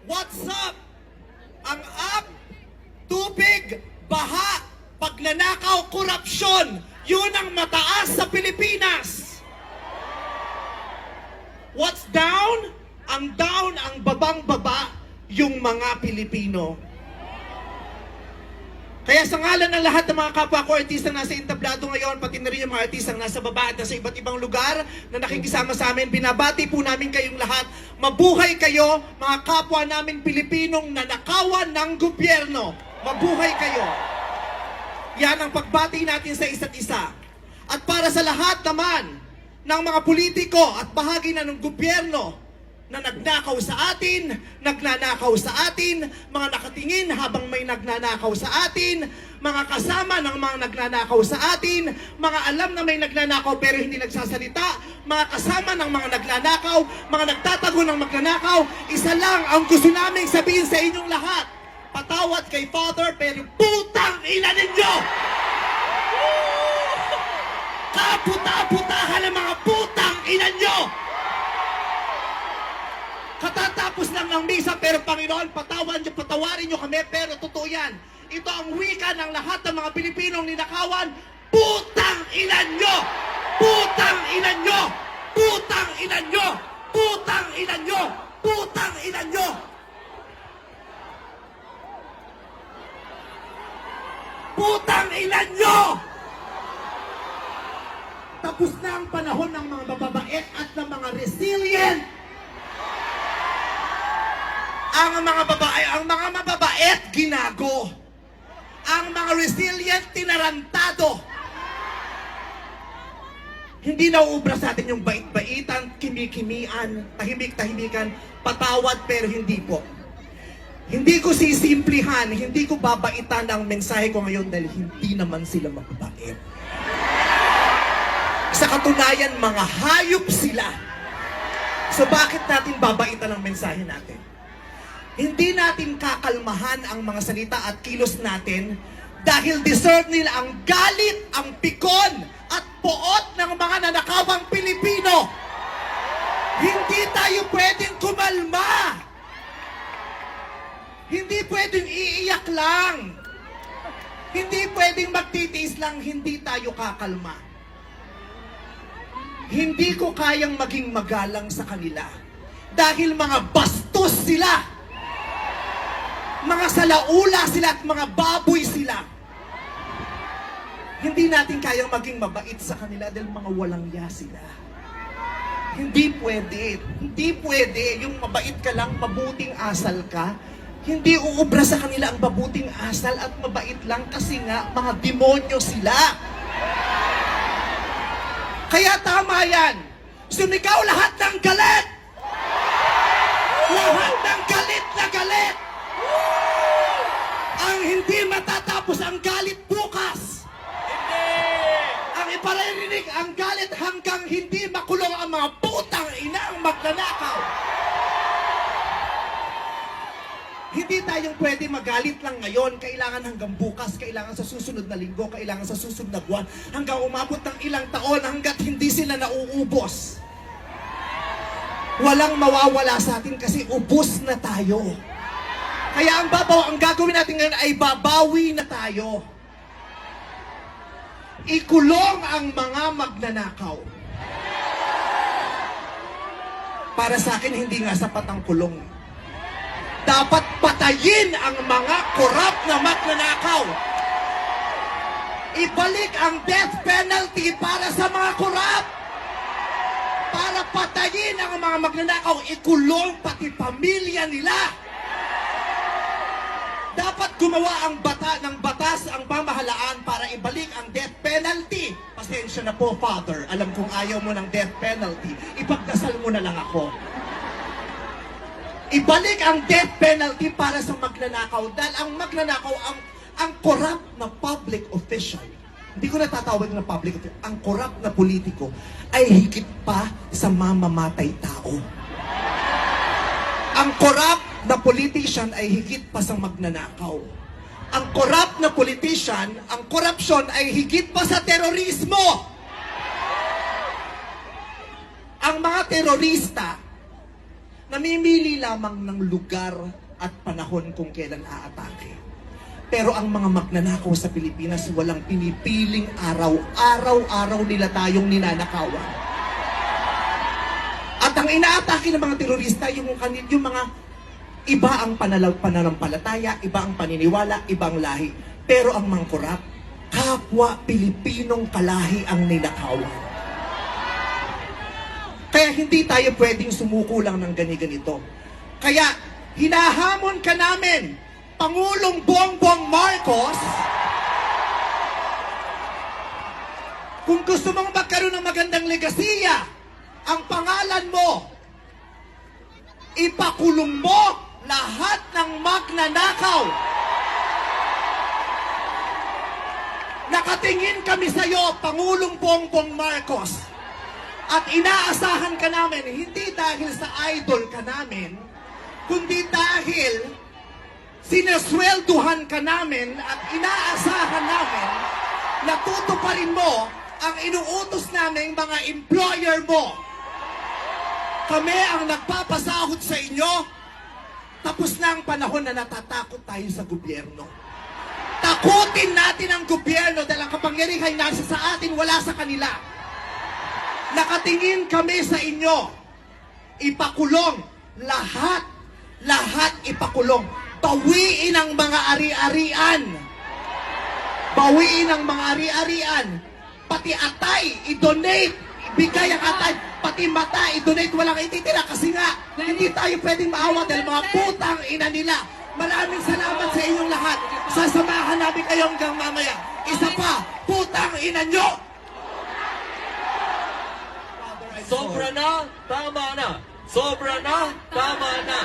What's up? Ang up, tubig, baha, pagnanakaw, korupsyon, yun ang mataas sa Pilipinas. What's down? Ang down, ang babang-baba, yung mga Pilipino. Kaya sa ngalan ng lahat ng mga kapwa ko artistang nasa entablado ngayon, pati na rin yung mga artistang nasa baba at nasa iba't ibang lugar na nakikisama sa amin, binabati po namin kayong lahat. Mabuhay kayo, mga kapwa namin Pilipinong nanakawan ng gobyerno. Mabuhay kayo. Yan ang pagbati natin sa isa't isa. At para sa lahat naman ng mga politiko at bahagi na ng gobyerno na nagnakaw sa atin, nagnanakaw sa atin, mga nakatingin habang may nagnanakaw sa atin, mga kasama ng mga nagnanakaw sa atin, mga alam na may nagnanakaw pero hindi nagsasalita, mga kasama ng mga nagnanakaw, mga nagtatago ng magnanakaw, isa lang ang gusto namin sabihin sa inyong lahat. Patawad kay Father pero putang ina ninyo! Kaputa-putahan ng mga putang ina nyo! Katatapos lang ng misa, pero Panginoon, patawarin nyo kami, pero totoo yan. Ito ang wika ng lahat ng mga Pilipinong ninakawan, putang ina nyo! Putang ina nyo! Putang ina nyo! Putang ina nyo! Putang ina nyo! Putang ina nyo! Tapos na ang panahon ng mga mababait at ng mga resilient. Ang mga mababait, ginago. Ang mga resilient, tinarantado. Hindi nauubra sa atin yung bait-baitan, kimi-kimian, tahimik-tahimikan, patawad pero hindi po. Hindi ko sisimplihan, hindi ko babaitan ang mensahe ko ngayon dahil hindi naman sila mababait. Sa katunayan, mga hayop sila. So bakit natin babaitan ang mensahe natin? Hindi natin kakalmahan ang mga salita at kilos natin dahil deserve nila ang galit, ang pikon at poot ng mga nanakawang Pilipino. Hindi tayo pwedeng kumalma. Hindi pwedeng iiyak lang. Hindi pwedeng magtitiis lang, hindi tayo kakalma. Hindi ko kayang maging magalang sa kanila dahil mga bastos sila. Mga salaula sila at mga baboy sila. Hindi natin kayang maging mabait sa kanila dahil mga walang ya sila. Hindi pwede. Hindi pwede. Yung mabait ka lang, mabuting asal ka. Hindi uubra sa kanila ang mabuting asal at mabait lang kasi nga mga demonyo sila. Kaya tama yan. Sumigaw lahat ng galit. Lahat ng galit na galit. Ang hindi matatapos ang galit bukas. Ang iparirinig ang galit hanggang hindi makulong ang mga putang ina ang magnanakaw. Hindi tayong pwede magalit lang ngayon. Kailangan hanggang bukas, kailangan sa susunod na linggo, kailangan sa susunod na buwan, hanggang umabot ng ilang taon hanggat hindi sila nauubos. Walang mawawala sa atin kasi ubos na tayo. Kaya ang gagawin natin ngayon ay babawi na tayo. Ikulong ang mga magnanakaw. Para sa akin, hindi nga sapat ang kulong. Dapat patayin ang mga korap na magnanakaw. Ibalik ang death penalty para sa mga korap. Para patayin ang mga magnanakaw, ikulong pati pamilya nila. Dapat gumawa ang batas, ang pamahalaan para ibalik ang death penalty. Pasensya na po, Father. Alam kong ayaw mo ng death penalty. Ipagdasal mo na lang ako. Ibalik ang death penalty para sa magnanakaw. Dahil ang magnanakaw, ang corrupt na public official, hindi ko natatawag na public official, ang corrupt na politiko ay higit pa sa mamamatay tao. Ang corrupt na politician ay higit pa sa magnanakaw. Ang corrupt na politician, ang korupsyon ay higit pa sa terorismo. Ang mga terorista, namimili lamang ng lugar at panahon kung kailan aatake. Pero ang mga magnanakaw sa Pilipinas, walang pinipiling araw. Araw-araw nila tayong ninanakawan. At ang inaatake ng mga terorista, yung mga iba ang pananampalataya, iba ang paniniwala, ibang lahi. Pero ang mangkurap, kapwa Pilipinong kalahi ang ninakawan. Kaya hindi tayo pwedeng sumuko lang ng ganito. Kaya hinahamon ka namin, Pangulong Bongbong Marcos, kung gusto mong magkaroon ng magandang legasiya, ang pangalan mo, ipakulong mo lahat ng magnanakaw. Nakatingin kami sa iyo, Pangulong Bongbong Marcos, at inaasahan ka namin, hindi dahil sa idol ka namin, kundi dahil sineswelduhan ka namin at inaasahan namin na tutuparin mo ang inuutos naming mga employer mo. Kami ang nagpapasahod sa inyo. Tapos na ang panahon na natatakot tayo sa gobyerno. Takutin natin ang gobyerno dahil ang kapangyarihan nasa sa atin, wala sa kanila. Nakatingin kami sa inyo. Ipakulong lahat ipakulong. Bawiin ang mga ari-arian. Bawiin ang mga ari-arian. Pati atay, i-donate. Ibigay ang atay. Pati mata, i-donate. Walang ititira kasi nga, hindi tayo pwedeng maawa dahil mga putang ina nila. Maraming salamat sa inyong lahat. Sasamahan namin kayo hanggang mamaya. Isa pa, putang ina nyo! Sobra na, tama na. Sobra na, tama na.